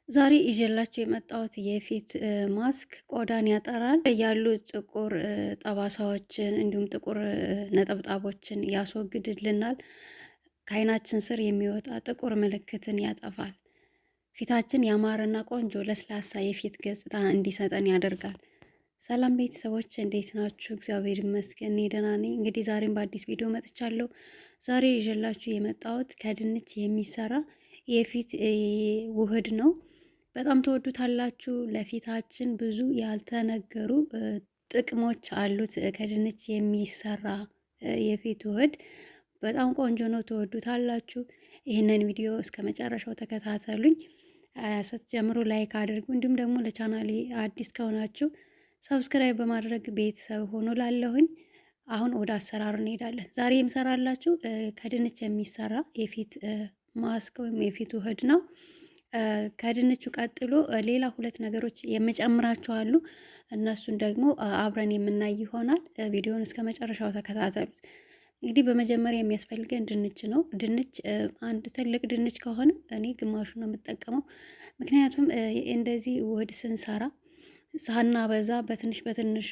ዛሬ ይዤላችሁ የመጣሁት የፊት ማስክ ቆዳን ያጠራል ያሉ ጥቁር ጠባሳዎችን እንዲሁም ጥቁር ነጠብጣቦችን ያስወግድልናል። ከዓይናችን ስር የሚወጣ ጥቁር ምልክትን ያጠፋል። ፊታችን ያማረና ቆንጆ ለስላሳ የፊት ገጽታ እንዲሰጠን ያደርጋል። ሰላም ቤተሰቦች እንዴት ናችሁ? እግዚአብሔር ይመስገን እኔ ደህና ነኝ። እንግዲህ ዛሬም በአዲስ ቪዲዮ መጥቻለሁ። ዛሬ ይዤላችሁ የመጣሁት ከድንች የሚሰራ የፊት ውህድ ነው። በጣም ተወዱታላችሁ። ለፊታችን ብዙ ያልተነገሩ ጥቅሞች አሉት። ከድንች የሚሰራ የፊት ውህድ በጣም ቆንጆ ነው። ተወዱታላችሁ። ይህንን ቪዲዮ እስከ መጨረሻው ተከታተሉኝ። ስትጀምሩ ላይክ አድርጉ። እንዲሁም ደግሞ ለቻናሌ አዲስ ከሆናችሁ ሰብስክራይብ በማድረግ ቤተሰብ ሆኖ ላለሁኝ። አሁን ወደ አሰራሩ እንሄዳለን። ዛሬ የምሰራላችሁ ከድንች የሚሰራ የፊት ማስክ ወይም የፊት ውህድ ነው። ከድንቹ ቀጥሎ ሌላ ሁለት ነገሮች የምጨምራቸው አሉ። እነሱን ደግሞ አብረን የምናይ ይሆናል። ቪዲዮውን እስከ መጨረሻው ተከታተሉት። እንግዲህ በመጀመሪያ የሚያስፈልገን ድንች ነው። ድንች አንድ ትልቅ ድንች ከሆነ እኔ ግማሹ ነው የምጠቀመው። ምክንያቱም እንደዚህ ውህድ ስንሰራ ሳናበዛ በትንሽ በትንሹ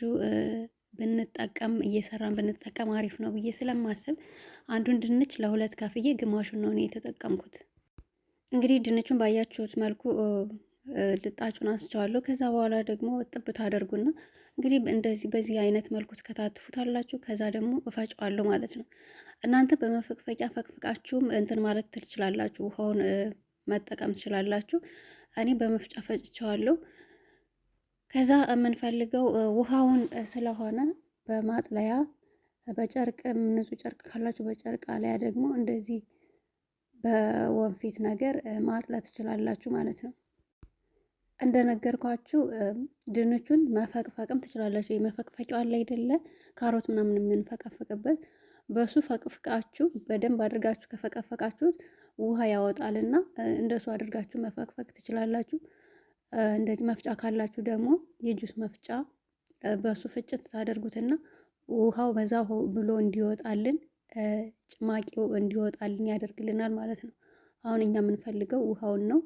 ብንጠቀም እየሰራን ብንጠቀም አሪፍ ነው ብዬ ስለማስብ አንዱን ድንች ለሁለት ከፍዬ ግማሹን ነው እኔ የተጠቀምኩት። እንግዲህ ድንቹን ባያችሁት መልኩ ልጣጩን አንስቸዋለሁ። ከዛ በኋላ ደግሞ ጥብ ታደርጉና እንግዲህ እንደዚህ በዚህ አይነት መልኩ ትከታትፉታላችሁ። ከዛ ደግሞ እፈጫዋለሁ ማለት ነው። እናንተ በመፈቅፈቂያ ፈቅፍቃችሁም እንትን ማለት ትችላላችሁ፣ ውሃውን መጠቀም ትችላላችሁ። እኔ በመፍጫ ፈጭቸዋለሁ። ከዛ የምንፈልገው ውሃውን ስለሆነ በማጥለያ በጨርቅ ንጹህ ጨርቅ ካላችሁ በጨርቅ አለያ ደግሞ እንደዚህ በወንፊት ነገር ማጥላት ትችላላችሁ ማለት ነው። እንደነገርኳችሁ ድንቹን መፈቅፈቅም ትችላላችሁ። የመፈቅፈቂያው አለ አይደለ? ካሮት ምናምን የምንፈቀፍቅበት በሱ ፈቅፍቃችሁ በደንብ አድርጋችሁ ከፈቀፈቃችሁት ውሃ ያወጣልና እንደሱ አድርጋችሁ መፈቅፈቅ ትችላላችሁ። እንደዚህ መፍጫ ካላችሁ ደግሞ የጁስ መፍጫ በሱ ፍጭት ታደርጉትና ውሃው በዛ ብሎ እንዲወጣልን ጭማቂው እንዲወጣልን ያደርግልናል ማለት ነው። አሁን እኛ የምንፈልገው ውሃውን ነው።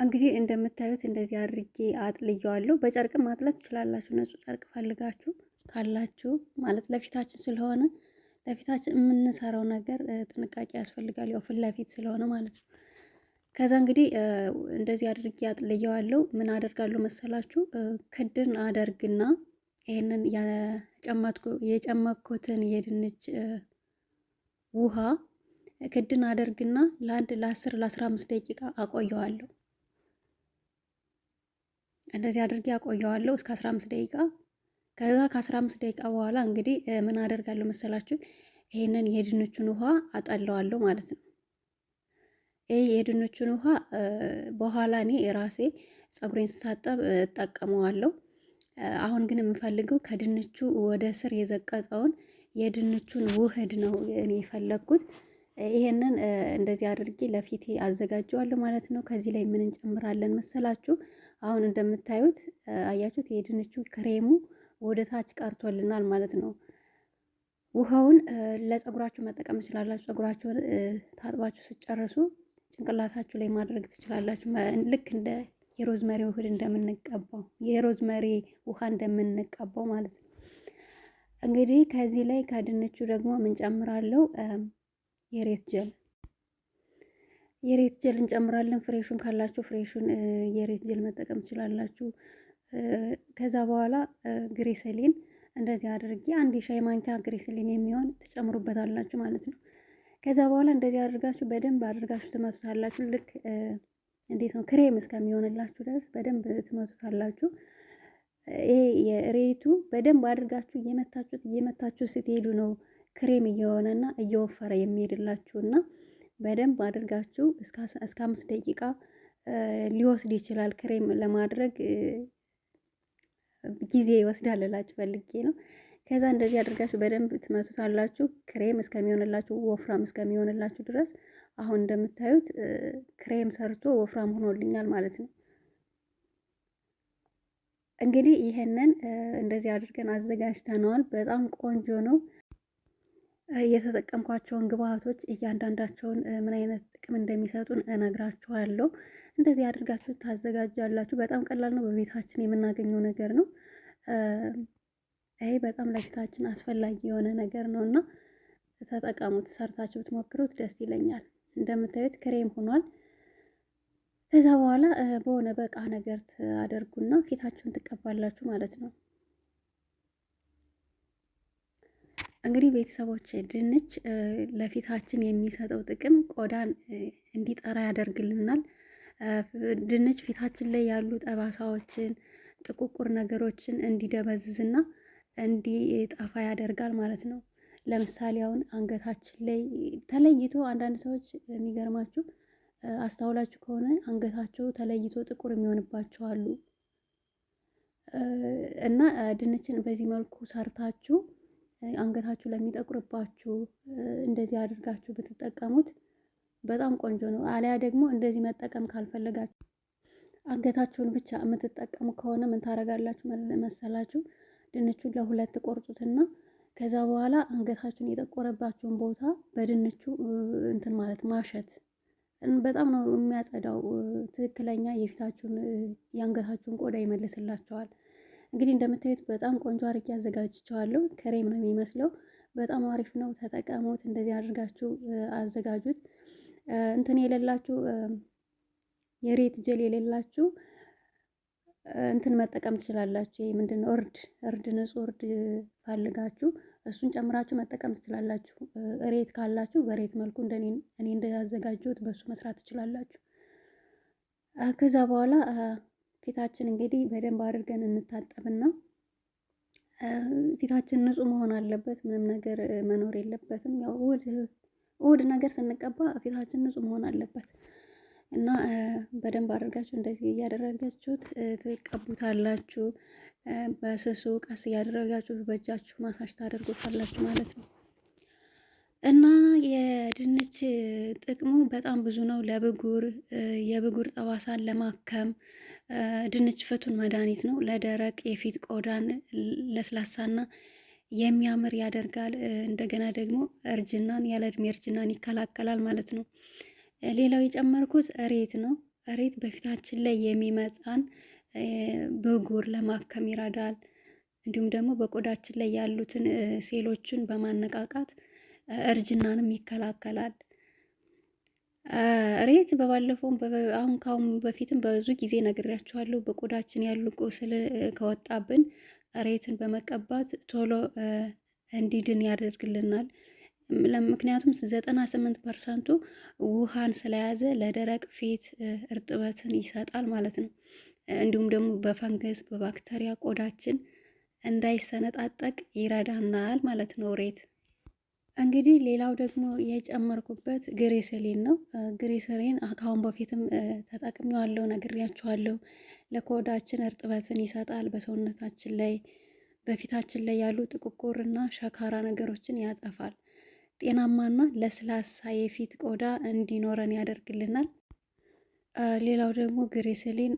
እንግዲህ እንደምታዩት እንደዚህ አድርጌ አጥልየዋለሁ። በጨርቅም ማጥለት ትችላላችሁ፣ ንጹህ ጨርቅ ፈልጋችሁ ካላችሁ ማለት ለፊታችን ስለሆነ ለፊታችን የምንሰራው ነገር ጥንቃቄ ያስፈልጋል። ያው ፊት ለፊት ስለሆነ ማለት ነው። ከዛ እንግዲህ እንደዚህ አድርጌ አጥልየዋለሁ። ምን አደርጋለሁ መሰላችሁ? ክድን አደርግና ይሄንን የጨመኩትን የድንች ውሃ ክድን አደርግና ለ10 ለ15 ደቂቃ አቆየዋለሁ። እንደዚህ አድርጌ አቆየዋለሁ እስከ 15 ደቂቃ። ከዛ ከ15 ደቂቃ በኋላ እንግዲህ ምን አደርጋለሁ መሰላችሁ? ይሄንን የድንቹን ውሃ አጠለዋለሁ ማለት ነው። ይሄ የድንቹን ውሃ በኋላ እኔ ራሴ ፀጉሬን ስታጠብ እጠቀመዋለሁ። አሁን ግን የምፈልገው ከድንቹ ወደ ስር የዘቀጸውን የድንቹን ውህድ ነው እኔ የፈለግኩት። ይሄንን እንደዚህ አድርጌ ለፊቴ አዘጋጀዋለሁ ማለት ነው። ከዚህ ላይ ምን እንጨምራለን መሰላችሁ? አሁን እንደምታዩት አያችሁት፣ የድንቹ ክሬሙ ወደ ታች ቀርቶልናል ማለት ነው። ውሃውን ለፀጉራችሁ መጠቀም ትችላላችሁ። ፀጉራችሁን ታጥባችሁ ስጨርሱ ጭንቅላታችሁ ላይ ማድረግ ትችላላችሁ። ልክ እንደ የሮዝመሪ ውህድ እንደምንቀባው የሮዝመሪ ውሃ እንደምንቀባው ማለት ነው። እንግዲህ ከዚህ ላይ ከድንቹ ደግሞ ምን ጨምራለሁ? የሬት ጀል እንጨምራለን። ፍሬሹን ካላችሁ ፍሬሹን የሬት ጀል መጠቀም ትችላላችሁ። ከዛ በኋላ ግሪሰሊን እንደዚህ አድርጌ አንድ የሻይ ማንኪያ ግሪሰሊን የሚሆን ትጨምሩበታላችሁ ማለት ነው። ከዛ በኋላ እንደዚህ አድርጋችሁ በደንብ አድርጋችሁ ትመቱታላችሁ። ልክ እንዴት ነው ክሬም እስከሚሆንላችሁ ድረስ በደንብ ትመቱታላችሁ። ይሄ የሬቱ በደንብ አድርጋችሁ እየመታችሁ ስትሄዱ ነው ክሬም እየሆነና እየወፈረ የሚሄድላችሁና በደንብ አድርጋችሁ እስከ 5 ደቂቃ ሊወስድ ይችላል። ክሬም ለማድረግ ጊዜ ይወስዳል እላችሁ ፈልጌ ነው። ከዛ እንደዚህ አድርጋችሁ በደንብ ትመቱታላችሁ ክሬም እስከሚሆንላችሁ ወፍራም እስከሚሆንላችሁ ድረስ። አሁን እንደምታዩት ክሬም ሰርቶ ወፍራም ሆኖልኛል ማለት ነው። እንግዲህ ይሄንን እንደዚህ አድርገን አዘጋጅተነዋል። በጣም ቆንጆ ነው። የተጠቀምኳቸውን ግብአቶች እያንዳንዳቸውን ምን አይነት ጥቅም እንደሚሰጡን እነግራችኋለሁ። እንደዚህ አድርጋችሁ ታዘጋጃላችሁ። በጣም ቀላል ነው፣ በቤታችን የምናገኘው ነገር ነው። ይሄ በጣም ለፊታችን አስፈላጊ የሆነ ነገር ነው እና ተጠቀሙት። ሰርታችሁ ብትሞክሩት ደስ ይለኛል። እንደምታዩት ክሬም ሆኗል። ከዛ በኋላ በሆነ በቃ ነገር አደርጉና ፊታችሁን ትቀባላችሁ ማለት ነው። እንግዲህ ቤተሰቦች ድንች ለፊታችን የሚሰጠው ጥቅም ቆዳን እንዲጠራ ያደርግልናል። ድንች ፊታችን ላይ ያሉ ጠባሳዎችን፣ ጥቁቁር ነገሮችን እንዲደበዝዝና እንዲጠፋ ያደርጋል ማለት ነው። ለምሳሌ አሁን አንገታችን ላይ ተለይቶ አንዳንድ ሰዎች የሚገርማችሁ አስተውላችሁ ከሆነ አንገታቸው ተለይቶ ጥቁር የሚሆንባቸው አሉ። እና ድንችን በዚህ መልኩ ሰርታችሁ አንገታችሁ ለሚጠቁርባችሁ እንደዚህ አድርጋችሁ ብትጠቀሙት በጣም ቆንጆ ነው። አሊያ ደግሞ እንደዚህ መጠቀም ካልፈለጋችሁ አንገታችሁን ብቻ የምትጠቀሙ ከሆነ ምን ታደርጋላችሁ መሰላችሁ? ድንቹን ለሁለት ቆርጡትና ከዛ በኋላ አንገታችሁን የጠቆረባችሁን ቦታ በድንቹ እንትን ማለት ማሸት በጣም ነው የሚያጸዳው። ትክክለኛ የፊታችሁን የአንገታችሁን ቆዳ ይመልስላችኋል። እንግዲህ እንደምታዩት በጣም ቆንጆ አድርጌ አዘጋጅቼዋለሁ። ክሬም ነው የሚመስለው። በጣም አሪፍ ነው። ተጠቀሙት። እንደዚህ አድርጋችሁ አዘጋጁት። እንትን የሌላችሁ የሬት ጀል የሌላችሁ እንትን መጠቀም ትችላላችሁ። ይሄ ምንድነው? እርድ ንጹህ እርድ ፈልጋችሁ እሱን ጨምራችሁ መጠቀም ትችላላችሁ። ሬት ካላችሁ በሬት መልኩ እኔ እንዳዘጋጀሁት በሱ መስራት ትችላላችሁ። ከዛ በኋላ ፊታችን እንግዲህ በደንብ አድርገን እንታጠብና ፊታችን ንጹህ መሆን አለበት። ምንም ነገር መኖር የለበትም። ያው እሑድ ነገር ስንቀባ ፊታችን ንጹህ መሆን አለበት እና በደንብ አድርጋችሁ እንደዚህ እያደረጋችሁት ትቀቡታላችሁ። በስሱ ቀስ እያደረጋችሁ በእጃችሁ ማሳጅ ታደርጉታላችሁ ማለት ነው። እና የድንች ጥቅሙ በጣም ብዙ ነው። ለብጉር የብጉር ጠባሳን ለማከም ድንች ፍቱን መድኃኒት ነው። ለደረቅ የፊት ቆዳን ለስላሳና የሚያምር ያደርጋል። እንደገና ደግሞ እርጅናን ያለ እድሜ እርጅናን ይከላከላል ማለት ነው። ሌላው የጨመርኩት እሬት ነው። እሬት በፊታችን ላይ የሚመጣን ብጉር ለማከም ይረዳል። እንዲሁም ደግሞ በቆዳችን ላይ ያሉትን ሴሎችን በማነቃቃት እርጅናንም ይከላከላል። እሬት በባለፈውም አሁን ካሁን በፊትም በብዙ ጊዜ ነግሬያችኋለሁ። በቆዳችን ያሉ ቁስል ከወጣብን እሬትን በመቀባት ቶሎ እንዲድን ያደርግልናል። ምክንያቱም 98% ውሃን ስለያዘ ለደረቅ ፊት እርጥበትን ይሰጣል ማለት ነው። እንዲሁም ደግሞ በፈንገስ በባክተሪያ ቆዳችን እንዳይሰነጣጠቅ ይረዳናል ማለት ነው እሬት። እንግዲህ ሌላው ደግሞ የጨመርኩበት ግሪሰሊን ነው። ግሪሰሊን ከአሁን በፊትም ተጠቅሜዋለሁ፣ ነግሬያችኋለሁ። ለቆዳችን እርጥበትን ይሰጣል። በሰውነታችን ላይ በፊታችን ላይ ያሉ ጥቁቁርና ሸካራ ነገሮችን ያጠፋል። ጤናማና ለስላሳ የፊት ቆዳ እንዲኖረን ያደርግልናል። ሌላው ደግሞ ግሪሰሊን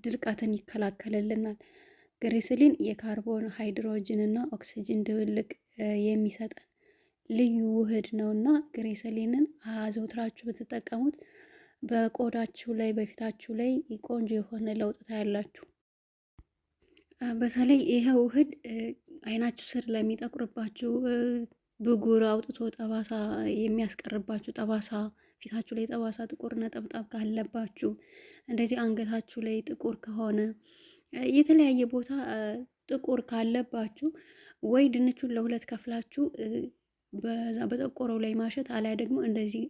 ድርቀትን ይከላከልልናል። ግሪሰሊን የካርቦን ሃይድሮጅን እና ኦክሲጅን ድብልቅ የሚሰጠን ልዩ ውህድ ነውና ግሪሰሊንን አዘውትራችሁ ብትጠቀሙት በቆዳችሁ ላይ በፊታችሁ ላይ ቆንጆ የሆነ ለውጥ ታያላችሁ። በተለይ ይሄ ውህድ አይናችሁ ስር ለሚጠቁርባችሁ ብጉር አውጥቶ ጠባሳ የሚያስቀርባችሁ ጠባሳ ፊታችሁ ላይ ጠባሳ ጥቁር ነጠብጣብ ካለባችሁ እንደዚህ አንገታችሁ ላይ ጥቁር ከሆነ የተለያየ ቦታ ጥቁር ካለባችሁ ወይ ድንቹን ለሁለት ከፍላችሁ በዛ በጠቆረው ላይ ማሸት አሊያ ደግሞ እንደዚህ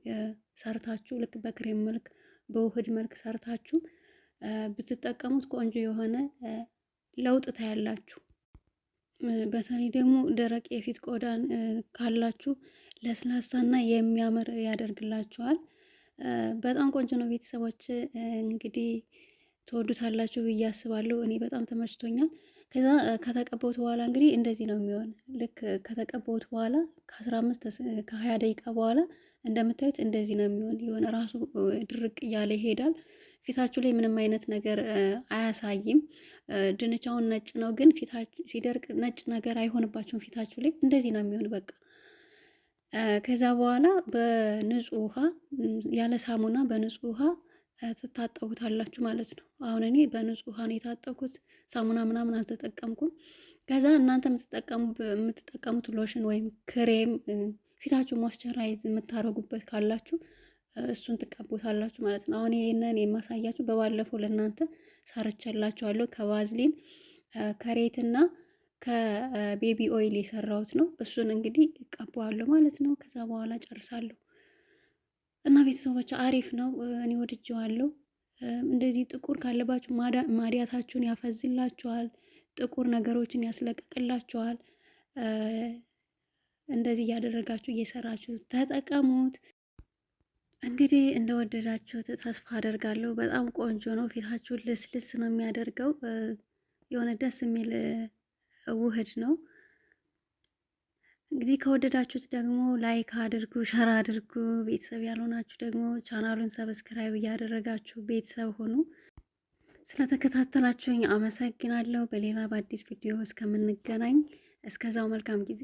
ሰርታችሁ ልክ በክሬም መልክ በውህድ መልክ ሰርታችሁ ብትጠቀሙት ቆንጆ የሆነ ለውጥ ታያላችሁ። በተለይ ደግሞ ደረቅ የፊት ቆዳን ካላችሁ ለስላሳና የሚያምር ያደርግላችኋል። በጣም ቆንጆ ነው። ቤተሰቦች እንግዲህ ትወዱታላችሁ ብዬ አስባለሁ። እኔ በጣም ተመችቶኛል። ከዛ ከተቀባሁት በኋላ እንግዲህ እንደዚህ ነው የሚሆን። ልክ ከተቀባሁት በኋላ ከ15 ከ20 ደቂቃ በኋላ እንደምታዩት እንደዚህ ነው የሚሆን። የሆነ ራሱ ድርቅ እያለ ይሄዳል። ፊታችሁ ላይ ምንም አይነት ነገር አያሳይም። ድንቻውን ነጭ ነው፣ ግን ፊታችሁ ሲደርቅ ነጭ ነገር አይሆንባችሁም። ፊታችሁ ላይ እንደዚህ ነው የሚሆን። በቃ ከዛ በኋላ በንጹህ ውሃ ያለ ሳሙና በንጹህ ውሃ ትታጠቡታላችሁ ማለት ነው። አሁን እኔ በንጹህ ውሃ ነው የታጠብኩት፣ ሳሙና ምናምን አልተጠቀምኩም። ከዛ እናንተ የምትጠቀሙት ሎሽን ወይም ክሬም ፊታችሁ ሞይስቸራይዝ የምታደርጉበት ካላችሁ እሱን ትቀቡታላችሁ ማለት ነው። አሁን ይሄንን የማሳያችሁ በባለፈው ለእናንተ ሰርቼላችኋለሁ ከቫዝሊን ከሬትና ከቤቢ ኦይል የሰራሁት ነው። እሱን እንግዲህ እቀባዋለሁ ማለት ነው። ከዛ በኋላ ጨርሳለሁ እና ቤተሰቦች አሪፍ ነው፣ እኔ ወድጀዋለሁ። እንደዚህ ጥቁር ካለባችሁ ማዲያታችሁን ያፈዝላችኋል፣ ጥቁር ነገሮችን ያስለቅቅላችኋል። እንደዚህ እያደረጋችሁ እየሰራችሁ ተጠቀሙት። እንግዲህ እንደወደዳችሁት ተስፋ አደርጋለሁ። በጣም ቆንጆ ነው። ፊታችሁን ልስልስ ነው የሚያደርገው። የሆነ ደስ የሚል ውህድ ነው። እንግዲህ ከወደዳችሁት ደግሞ ላይክ አድርጉ፣ ሸር አድርጉ። ቤተሰብ ያልሆናችሁ ደግሞ ቻናሉን ሰብስክራይብ እያደረጋችሁ ቤተሰብ ሆኑ። ስለተከታተላችሁኝ አመሰግናለሁ። በሌላ በአዲስ ቪዲዮ እስከምንገናኝ እስከዛው መልካም ጊዜ